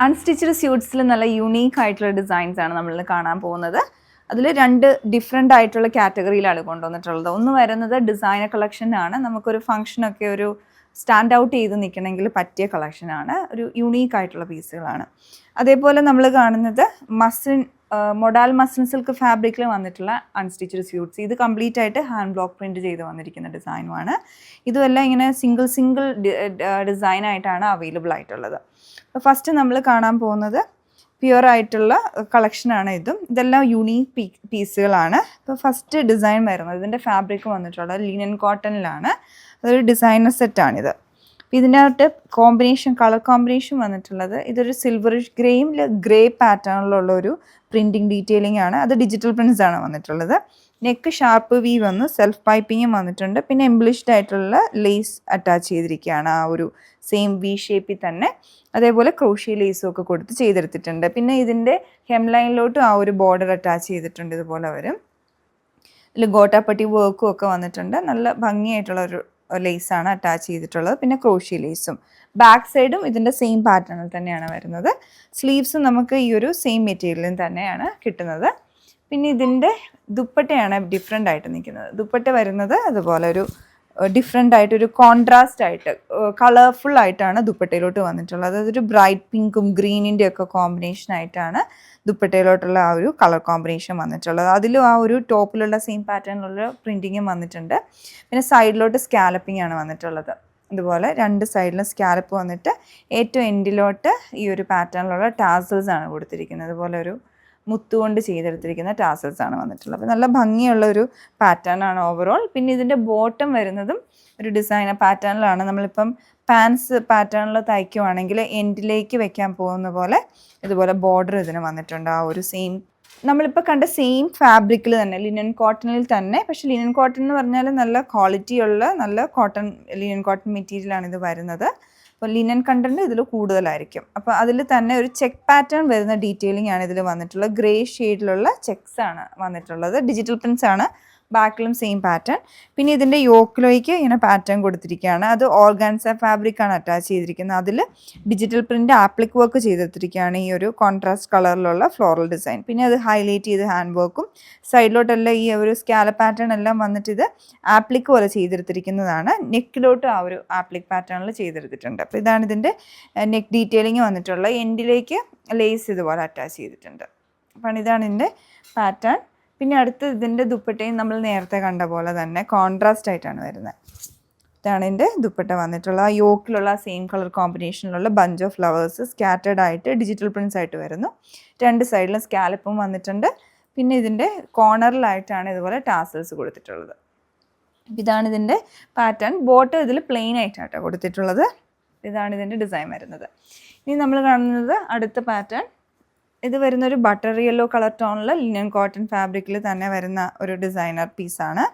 Unstitched സ്യൂട്ട്സിൽ നല്ല unique ആയിട്ടുള്ള designs ആണ് നമ്മൾ കാണാൻ പോകുന്നത്. അതിൽ രണ്ട് ഡിഫറെൻ്റ് ആയിട്ടുള്ള കാറ്റഗറിയിലാണ് കൊണ്ടുവന്നിട്ടുള്ളത്. ഒന്ന് വരുന്നത് ഡിസൈനർ കളക്ഷൻ ആണ്. നമുക്കൊരു ഫംഗ്ഷനൊക്കെ ഒരു സ്റ്റാൻഡ് ഔട്ട് ചെയ്ത് നിൽക്കണമെങ്കിൽ പറ്റിയ കളക്ഷനാണ്. ഒരു യൂണീക്ക് ആയിട്ടുള്ള പീസുകളാണ്. അതേപോലെ നമ്മൾ കാണുന്നത് മൊഡാൽ മസ്ലിൻ സിൽക്ക് ഫാബ്രിക്കിൽ വന്നിട്ടുള്ള അൺസ്റ്റിച്ചഡ് സ്യൂട്ട്സ്. ഇത് കംപ്ലീറ്റ് ആയിട്ട് ഹാൻഡ് ബ്ലോക്ക് പ്രിൻറ്റ് ചെയ്ത് വന്നിരിക്കുന്ന ഡിസൈനുമാണ്. ഇതുമെല്ലാം ഇങ്ങനെ സിംഗിൾ ഡിസൈനായിട്ടാണ് അവൈലബിൾ ആയിട്ടുള്ളത്. അപ്പോൾ ഫസ്റ്റ് നമ്മൾ കാണാൻ പോകുന്നത് പ്യുവർ ആയിട്ടുള്ള കളക്ഷനാണ്. ഇതെല്ലാം യൂണീക്ക് പീസുകളാണ്. ഇപ്പോൾ ഫസ്റ്റ് ഡിസൈൻ വരുന്നത്, ഇതിൻ്റെ ഫാബ്രിക് വന്നിട്ടുള്ളത് ലിനൻ കോട്ടണിലാണ്. അതൊരു ഡിസൈനർ സെറ്റാണിത്. ഇതിനകത്ത് കളർ കോമ്പിനേഷൻ വന്നിട്ടുള്ളത് ഇതൊരു സിൽവറിഷ് ഗ്രേയും ഗ്രേ പാറ്റേണിലുള്ള ഒരു പ്രിൻറ്റിങ് ഡീറ്റെയിലിംഗ് ആണ്. അത് ഡിജിറ്റൽ പ്രിൻറ്റ്സ് ആണ് വന്നിട്ടുള്ളത്. നെക്ക് ഷാർപ്പ് വി വന്ന് സെൽഫ് പൈപ്പിങ്ങും വന്നിട്ടുണ്ട്. പിന്നെ എംബ്ലിഷ്ഡ് ആയിട്ടുള്ള ലേസ് അറ്റാച്ച് ചെയ്തിരിക്കുകയാണ് ആ ഒരു സെയിം വി ഷേപ്പിൽ തന്നെ. അതേപോലെ ക്രോഷ്യ ലേസും ഒക്കെ കൊടുത്ത് ചെയ്തെടുത്തിട്ടുണ്ട്. പിന്നെ ഇതിൻ്റെ ഹെം ലൈനിലോട്ടും ആ ഒരു ബോർഡർ അറ്റാച്ച് ചെയ്തിട്ടുണ്ട്. ഇതുപോലെ വരും. ഇതിൽ ഗോട്ടാപ്പട്ടി വർക്കും ഒക്കെ വന്നിട്ടുണ്ട്. നല്ല ഭംഗിയായിട്ടുള്ള ഒരു ലേസാണ് അറ്റാച്ച് ചെയ്തിട്ടുള്ളത്. പിന്നെ ക്രോഷ്യ ലേസും ബാക്ക് സൈഡും ഇതിൻ്റെ സെയിം പാറ്റേണിൽ തന്നെയാണ് വരുന്നത്. സ്ലീവ്സും നമുക്ക് ഈ ഒരു സെയിം മെറ്റീരിയലിൽ തന്നെയാണ് കിട്ടുന്നത്. പിന്നെ ഇതിൻ്റെ ദുപ്പട്ടയാണ് ഡിഫറെൻ്റ് ആയിട്ട് നിൽക്കുന്നത്. ദുപ്പട്ട വരുന്നത് അതുപോലെ ഒരു ഡിഫറെൻ്റ് ആയിട്ടൊരു കോൺട്രാസ്റ്റ് ആയിട്ട് കളർഫുൾ ആയിട്ടാണ് ദുപ്പട്ടയിലോട്ട് വന്നിട്ടുള്ളത്. അതൊരു ബ്രൈറ്റ് പിങ്കും ഗ്രീനിൻ്റെ ഒക്കെ കോമ്പിനേഷൻ ആയിട്ടാണ് ദുപ്പട്ടയിലോട്ടുള്ള ആ ഒരു കളർ കോമ്പിനേഷൻ വന്നിട്ടുള്ളത്. അതിലും ആ ഒരു ടോപ്പിലുള്ള സെയിം പാറ്റേണിലുള്ള പ്രിൻറ്റിങ്ങും വന്നിട്ടുണ്ട്. പിന്നെ സൈഡിലോട്ട് സ്കാലപ്പിംഗ് ആണ് വന്നിട്ടുള്ളത്. ഇതുപോലെ രണ്ട് സൈഡിലും സ്കാലപ്പ് വന്നിട്ട് ഏറ്റവും എൻഡിലോട്ട് ഈ ഒരു പാറ്റേണിലുള്ള ടാസൽസ് ആണ് കൊടുത്തിരിക്കുന്നത്. അതുപോലെ ഒരു മുത്തുകൊണ്ട് ചെയ്തെടുത്തിരിക്കുന്ന ടാസൽസ് ആണ് വന്നിട്ടുള്ളത്. അപ്പോൾ നല്ല ഭംഗിയുള്ള ഒരു പാറ്റേൺ ആണ് ഓവറോൾ. പിന്നെ ഇതിൻ്റെ ബോട്ടം വരുന്നതും ഒരു ഡിസൈനർ പാറ്റേണിലാണ്. നമ്മളിപ്പം പാൻസ് പാറ്റേണിൽ തയ്ക്കുവാണെങ്കിൽ എൻഡിലേക്ക് വെക്കാൻ പോകുന്ന പോലെ ഇതുപോലെ ബോർഡർ ഇതിന് വന്നിട്ടുണ്ട്. ആ ഒരു സെയിം നമ്മളിപ്പോൾ കണ്ട സെയിം ഫാബ്രിക്കിൽ തന്നെ ലിനൻ കോട്ടണിൽ തന്നെ. പക്ഷേ ലിനൻ കോട്ടൺ എന്ന് പറഞ്ഞാൽ നല്ല ക്വാളിറ്റിയുള്ള നല്ല ലിനൻ കോട്ടൺ മെറ്റീരിയലാണ് ഇത് വരുന്നത്. അപ്പോൾ ലിനൻ കണ്ടന്റ് ഇതിൽ കൂടുതലായിരിക്കും. അപ്പോൾ അതിൽ തന്നെ ഒരു ചെക്ക് പാറ്റേൺ വരുന്ന ഡീറ്റെയിലിംഗ് ആണ് ഇതിൽ വന്നിട്ടുള്ളത്. ഗ്രേ ഷെയ്ഡിലുള്ള ചെക്സ് ആണ് വന്നിട്ടുള്ളത്. ഡിജിറ്റൽ പ്രിൻറ്റ്സ് ആണ്. ബാക്കിലും സെയിം പാറ്റേൺ. പിന്നെ ഇതിൻ്റെ യോക്കിലേക്ക് ഇങ്ങനെ പാറ്റേൺ കൊടുത്തിരിക്കുകയാണ്. അത് ഓർഗാൻസ ഫാബ്രിക്കാണ് അറ്റാച്ച് ചെയ്തിരിക്കുന്നത്. അതിൽ ഡിജിറ്റൽ പ്രിൻ്റ് ആപ്ലിക് വർക്ക് ചെയ്തെടുത്തിരിക്കുകയാണ് ഈ ഒരു കോൺട്രാസ്റ്റ് കളറിലുള്ള ഫ്ലോറൽ ഡിസൈൻ. പിന്നെ അത് ഹൈലൈറ്റ് ചെയ്ത് ഹാൻഡ് വർക്കും സൈഡിലോട്ടെല്ലാം ഈ ഒരു സ്കാലപ്പ് പാറ്റേൺ എല്ലാം വന്നിട്ട് ഇത് ആപ്ലിക് പോലെ ചെയ്തെടുത്തിരിക്കുന്നതാണ്. നെക്കിലോട്ട് ആ ഒരു ആപ്ലിക് പാറ്റേണിൽ ചെയ്തെടുത്തിട്ടുണ്ട്. അപ്പോൾ ഇതാണ് ഇതിൻ്റെ നെക്ക് ഡീറ്റെയിലിംഗ് വന്നിട്ടുള്ളത്. എൻഡിലേക്ക് ലേസ് ഇതുപോലെ അറ്റാച്ച് ചെയ്തിട്ടുണ്ട്. അപ്പോൾ ഇതാണ് ഇതിൻ്റെ പാറ്റേൺ. പിന്നെ അടുത്ത് ഇതിൻ്റെ ദുപ്പട്ടയും നമ്മൾ നേരത്തെ കണ്ട പോലെ തന്നെ കോൺട്രാസ്റ്റ് ആയിട്ടാണ് വരുന്നത്. ഇതാണ് ഇതിൻ്റെ ദുപ്പട്ട വന്നിട്ടുള്ള ആ യോക്കിലുള്ള സെയിം കളർ കോമ്പിനേഷനിലുള്ള ബഞ്ച് ഓഫ് ഫ്ലവേഴ്സ് സ്കാറ്റേഡ് ആയിട്ട് ഡിജിറ്റൽ പ്രിൻറ്റ്സ് ആയിട്ട് വരുന്നു. രണ്ട് സൈഡിലും സ്കാലപ്പും വന്നിട്ടുണ്ട്. പിന്നെ ഇതിൻ്റെ കോർണറിലായിട്ടാണ് ഇതുപോലെ ടാസൽസ് കൊടുത്തിട്ടുള്ളത്. ഇതാണ് ഇതിൻ്റെ പാറ്റേൺ. ബോട്ടം ഇതിൽ പ്ലെയിൻ ആയിട്ടാണ് കൊടുത്തിട്ടുള്ളത്. ഇതാണ് ഇതിൻ്റെ ഡിസൈൻ വരുന്നത്. ഇനി നമ്മൾ കാണുന്നത് അടുത്ത പാറ്റേൺ. ഇത് വരുന്നൊരു ബട്ടർ യെല്ലോ കളർ ടോണിൽ ലിനൻ കോട്ടൺ ഫാബ്രിക്കിൽ തന്നെ വരുന്ന ഒരു ഡിസൈനർ പീസാണ്.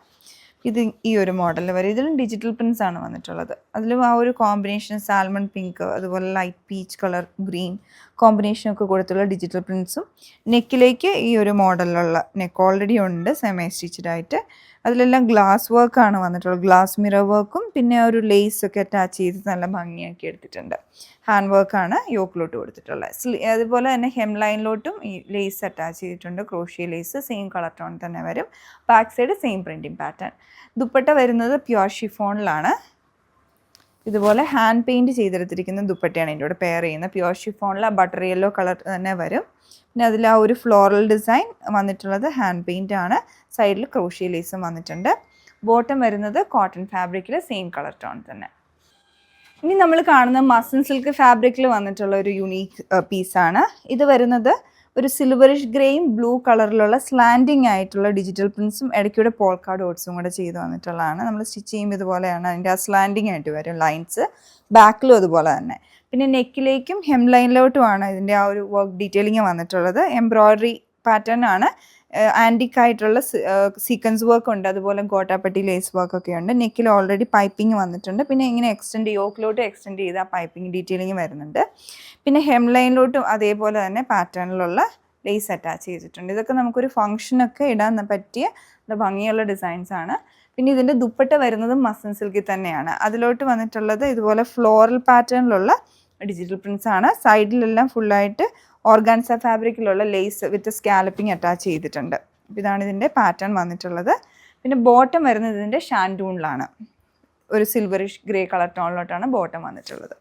ഇത് ഈ ഒരു മോഡലിൽ വരും. ഇതിലും ഡിജിറ്റൽ പ്രിൻറ്റ്സ് ആണ് വന്നിട്ടുള്ളത്. അതിലും ആ ഒരു കോമ്പിനേഷൻ സാൽമൺ പിങ്ക് അതുപോലെ ലൈറ്റ് പീച്ച് കളർ ഗ്രീൻ കോമ്പിനേഷനൊക്കെ കൊടുത്തുള്ള ഡിജിറ്റൽ പ്രിൻറ്റ്സും. നെക്കിലേക്ക് ഈ ഒരു മോഡലിലുള്ള നെക്ക് ഓൾറെഡി ഉണ്ട് സെമി സ്റ്റിച്ചഡ് ആയിട്ട്. അതിലെല്ലാം ഗ്ലാസ് വർക്കാണ് വന്നിട്ടുള്ളത്. ഗ്ലാസ് മിറർ വർക്കും പിന്നെ ഒരു ലേസൊക്കെ അറ്റാച്ച് ചെയ്ത് നല്ല ഭംഗിയാക്കി എടുത്തിട്ടുണ്ട്. ഹാൻഡ് വർക്കാണ് യോക്കിലോട്ട് കൊടുത്തിട്ടുള്ളത്. അതുപോലെ തന്നെ ഹെം ലൈനിലോട്ടും ഈ ലേസ് അറ്റാച്ച് ചെയ്തിട്ടുണ്ട്. Crochet lace same colour tone തന്നെ വരും. Back side same printing pattern. Dupatta വരുന്നത് പ്യുവർ ഷിഫോണിലാണ്. ഇതുപോലെ ഹാൻഡ് പെയിൻറ്റ് ചെയ്തെടുത്തിരിക്കുന്ന ദുപ്പട്ടയാണ് ഇതിൻ്റെ കൂടെ പെയർ ചെയ്യുന്നത്. പ്യുവർ ഷിഫോണിൽ ആ ബട്ടർ യെല്ലോ കളർ തന്നെ വരും. പിന്നെ അതിൽ ആ ഒരു ഫ്ലോറൽ ഡിസൈൻ വന്നിട്ടുള്ളത് ഹാൻഡ് പെയിൻ്റ് ആണ്. സൈഡിൽ ക്രോഷ്യ ലേസും വന്നിട്ടുണ്ട്. ബോട്ടം വരുന്നത് കോട്ടൺ ഫാബ്രിക്കിൽ സെയിം കളർ ടോൺ തന്നെ. ഇനി നമ്മൾ കാണുന്ന മസ്ലിൻ സിൽക്ക് ഫാബ്രിക്കിൽ വന്നിട്ടുള്ള ഒരു യുണീക്ക് പീസാണ്. ഇത് വരുന്നത് ഒരു സിൽവറിഷ് ഗ്രേയും ബ്ലൂ കളറിലുള്ള സ്ലാൻഡിങ് ആയിട്ടുള്ള ഡിജിറ്റൽ പ്രിൻസും ഇടയ്ക്കൂടെ പോൾക്കാ ഡോട്ട്സും കൂടെ ചെയ്ത് വന്നിട്ടുള്ളതാണ്. നമ്മൾ സ്റ്റിച്ച് ചെയ്യുമ്പോൾ ഇതുപോലെയാണ് അതിൻ്റെ ആ സ്ലാൻഡിങ് ആയിട്ട് വരും ലൈൻസ്. ബാക്കിലും അതുപോലെ തന്നെ. പിന്നെ നെക്കിലേക്കും ഹെം ലൈനിലോട്ടുമാണ് ഇതിൻ്റെ ആ ഒരു വർക്ക് ഡീറ്റെയിലിംഗ് വന്നിട്ടുള്ളത്. എംബ്രോയ്ഡറി പാറ്റേൺ ആണ്. ആൻറ്റിക് ആയിട്ടുള്ള സീക്വൻസ് വർക്ക് ഉണ്ട്. അതുപോലെ ഗോട്ടാപ്പട്ടി ലേസ് വർക്കൊക്കെ ഉണ്ട്. നെക്കിൽ ഓൾറെഡി പൈപ്പിംഗ് വന്നിട്ടുണ്ട്. പിന്നെ ഇങ്ങനെ യോക്കിലോട്ട് എക്സ്റ്റെൻഡ് ചെയ്ത് ആ പൈപ്പിംഗ് ഡീറ്റെയിലിംഗ് വരുന്നുണ്ട്. പിന്നെ ഹെം ലൈനിലോട്ടും അതേപോലെ തന്നെ പാറ്റേണിലുള്ള ലേസ് അറ്റാച്ച് ചെയ്തിട്ടുണ്ട്. ഇതൊക്കെ നമുക്കൊരു ഫംഗ്ഷനൊക്കെ ഇടാൻ പറ്റിയ ഭംഗിയുള്ള ഡിസൈൻസ് ആണ്. പിന്നെ ഇതിൻ്റെ ദുപ്പട്ട വരുന്നത് മസ്ലിൻ സിൽക്കിൽ തന്നെയാണ്. അതിലോട്ട് വന്നിട്ടുള്ളത് ഇതുപോലെ ഫ്ലോറൽ പാറ്റേണിലുള്ള ഡിജിറ്റൽ പ്രിൻസ് ആണ്. സൈഡിലെല്ലാം ഫുള്ളായിട്ട് ഓർഗാൻസ ഫാബ്രിക്കിലുള്ള ലേസ് വിത്ത് സ്കാലപ്പിംഗ് അറ്റാച്ച് ചെയ്തിട്ടുണ്ട്. ഇതാണ് ഇതിൻ്റെ പാറ്റേൺ വന്നിട്ടുള്ളത്. പിന്നെ ബോട്ടം വരുന്നത് ഇതിൻ്റെ ഷാൻഡൂണിലാണ്, ഒരു സിൽവറിഷ് ഗ്രേ കളർ ടോണിലോട്ടാണ് ബോട്ടം വന്നിട്ടുള്ളത്.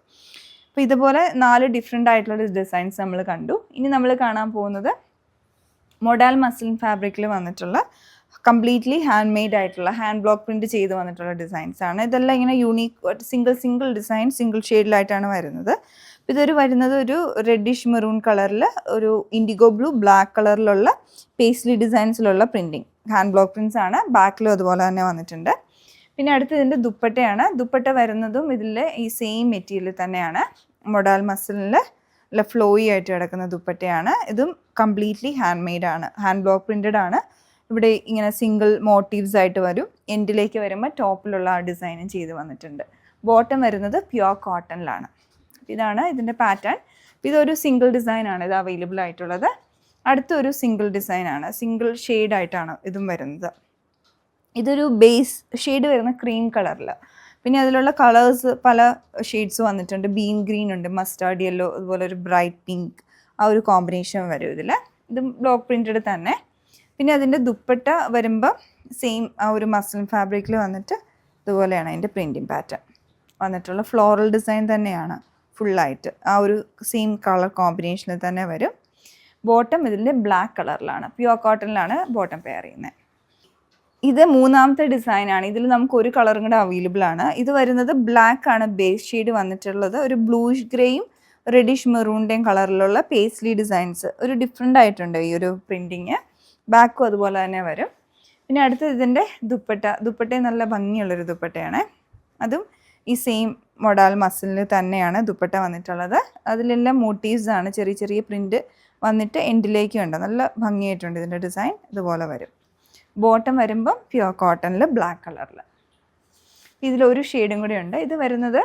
അപ്പോൾ ഇതുപോലെ 4 ഡിഫറെൻ്റ് ആയിട്ടുള്ള ഡിസൈൻസ് നമ്മൾ കണ്ടു. ഇനി നമ്മൾ കാണാൻ പോകുന്നത് മൊഡാൽ മസ്ലിൻ ഫാബ്രിക്കിൽ വന്നിട്ടുള്ള കംപ്ലീറ്റ്ലി ഹാൻഡ് മെയ്ഡ് ആയിട്ടുള്ള ഹാൻഡ് ബ്ലോക്ക് പ്രിൻറ്റ് ചെയ്ത് വന്നിട്ടുള്ള ഡിസൈൻസ് ആണ്. ഇതെല്ലാം ഇങ്ങനെ യൂണീക്ക് സിംഗിൾ ഡിസൈൻ സിംഗിൾ ഷെയ്ഡിലായിട്ടാണ് വരുന്നത്. ഇതൊരു വരുന്നത് ഒരു റെഡിഷ് മെറൂൺ കളറിൽ ഒരു ഇൻഡിഗോ ബ്ലൂ ബ്ലാക്ക് കളറിലുള്ള പേസ്ലി ഡിസൈൻസിലുള്ള പ്രിൻറ്റിങ് ഹാൻഡ് ബ്ലോക്ക് പ്രിൻറ്റ്സ് ആണ്. ബാക്കിലും അതുപോലെ തന്നെ വന്നിട്ടുണ്ട്. പിന്നെ അടുത്ത് ഇതിൻ്റെ ദുപ്പട്ടയാണ്. ദുപ്പട്ട വരുന്നതും ഇതിൽ ഈ സെയിം മെറ്റീരിയൽ തന്നെയാണ്. മൊഡാൽ മസിലിൽ ഫ്ലോയി ആയിട്ട് കിടക്കുന്ന ദുപ്പട്ടയാണ്. ഇതും കംപ്ലീറ്റ്ലി ഹാൻഡ് മെയ്ഡ് ആണ്, ഹാൻഡ് ബ്ലോക്ക് പ്രിൻറ്റഡ് ആണ്. ഇവിടെ ഇങ്ങനെ സിംഗിൾ മോട്ടീവ്സ് ആയിട്ട് വരും. എൻഡിലേക്ക് വരുമ്പോൾ ടോപ്പിലുള്ള ആ ഡിസൈനും ചെയ്ത് വന്നിട്ടുണ്ട്. ബോട്ടം വരുന്നത് പ്യുവർ കോട്ടണിലാണ്. ഇതാണ് ഇതിൻ്റെ പാറ്റേൺ. ഇതൊരു സിംഗിൾ ഡിസൈനാണ് ഇത് അവൈലബിൾ ആയിട്ടുള്ളത്. അടുത്തൊരു സിംഗിൾ ഡിസൈനാണ്, സിംഗിൾ ഷെയ്ഡായിട്ടാണ് ഇതും വരുന്നത്. ഇതൊരു ബേസ് ഷെയ്ഡ് വരുന്ന ക്രീം കളറിൽ, പിന്നെ അതിലുള്ള കളേഴ്സ് പല ഷെയ്ഡ്സ് വന്നിട്ടുണ്ട്. ബീൻ ഗ്രീൻ ഉണ്ട്, മസ്റ്റാർഡ് യെല്ലോ, അതുപോലെ ഒരു ബ്രൈറ്റ് പിങ്ക്, ആ ഒരു കോമ്പിനേഷൻ വരും ഇതിൽ. ഇത് ബ്ലോക്ക് പ്രിൻറ്റഡ് തന്നെ. പിന്നെ അതിൻ്റെ ദുപ്പട്ട വരുമ്പോൾ സെയിം ആ ഒരു മസ്ലിൻ ഫാബ്രിക്കിൽ വന്നിട്ട് ഇതുപോലെയാണ് അതിൻ്റെ പ്രിൻറ്റിങ് പാറ്റേൺ വന്നിട്ടുള്ള. ഫ്ലോറൽ ഡിസൈൻ തന്നെയാണ് ഫുള്ളായിട്ട്, ആ ഒരു സെയിം കളർ കോമ്പിനേഷനിൽ തന്നെ വരും. ബോട്ടം ഇതിൻ്റെ ബ്ലാക്ക് കളറിലാണ്, പ്യുവർ കോട്ടണിലാണ് ബോട്ടം പെയർ ചെയ്യുന്നത്. ഇത് മൂന്നാമത്തെ ഡിസൈനാണ്. ഇതിൽ നമുക്ക് ഒരു കളറും കൂടെ അവൈലബിൾ ആണ്. ഇത് വരുന്നത് ബ്ലാക്ക് ആണ് ബേസ് ഷെയ്ഡ് വന്നിട്ടുള്ളത്. ഒരു ബ്ലൂഷ് ഗ്രേയും റെഡിഷ് മെറൂണിൻ്റെയും കളറിലുള്ള പേസ്ലി ഡിസൈൻസ് ഒരു ഡിഫറെൻ്റ് ആയിട്ടുണ്ട് ഈ ഒരു പ്രിൻറ്റിങ്. ബാക്കും അതുപോലെ തന്നെ വരും. പിന്നെ അടുത്ത് ഇതിൻ്റെ ദുപ്പട്ടയും നല്ല ഭംഗിയുള്ളൊരു ദുപ്പട്ടയാണ്. അതും ഈ സെയിം മൊഡാൽ മസിലിൽ തന്നെയാണ് ദുപ്പട്ട വന്നിട്ടുള്ളത്. അതിലെല്ലാം മോട്ടീവ്സ് ആണ്, ചെറിയ ചെറിയ പ്രിൻറ്റ് വന്നിട്ട് എൻഡിലേക്ക് ഉണ്ട്. നല്ല ഭംഗിയായിട്ടുണ്ട് ഇതിൻ്റെ ഡിസൈൻ. ഇതുപോലെ വരും. ബോട്ടം വരുമ്പം പ്യുവർ കോട്ടണിൽ ബ്ലാക്ക് കളറിൽ. ഇതിലൊരു ഷെയ്ഡും കൂടി ഉണ്ട്. ഇത് വരുന്നത്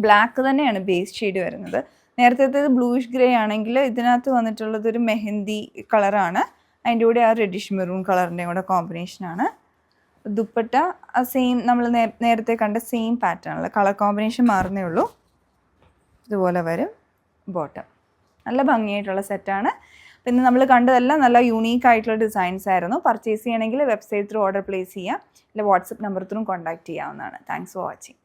ബ്ലാക്ക് തന്നെയാണ് ബേസ് ഷെയ്ഡ് വരുന്നത്. നേരത്തെ ബ്ലൂഷ് ഗ്രേ ആണെങ്കിൽ ഇതിനകത്ത് വന്നിട്ടുള്ളത് ഒരു മെഹന്തി കളറാണ്. അതിൻ്റെ കൂടെ ആ റെഡിഷ് മെറൂൺ കളറിൻ്റെയും കൂടെ കോമ്പിനേഷനാണ്. ദുപ്പട്ട ആ സെയിം നമ്മൾ നേരത്തെ കണ്ട സെയിം പാറ്റേണിൽ, കളർ കോമ്പിനേഷൻ മാറുന്നേ ഉള്ളൂ. ഇതുപോലെ വരും ബോട്ടം. നല്ല ഭംഗിയായിട്ടുള്ള സെറ്റാണ്. പിന്നെ നമ്മൾ കണ്ടതെല്ലാം നല്ല യൂണീക്ക് ആയിട്ടുള്ള ഡിസൈൻസ് ആയിരുന്നു. പർച്ചേസ് ചെയ്യണമെങ്കിൽ വെബ്സൈറ്റ് ത്രൂ ഓർഡർ പ്ലേസ് ചെയ്യാം, ഇല്ല വാട്സപ്പ് നമ്പർ ത്രൂ കോൺടാക്ട് ചെയ്യാവുന്നതാണ്. Thanks for watching.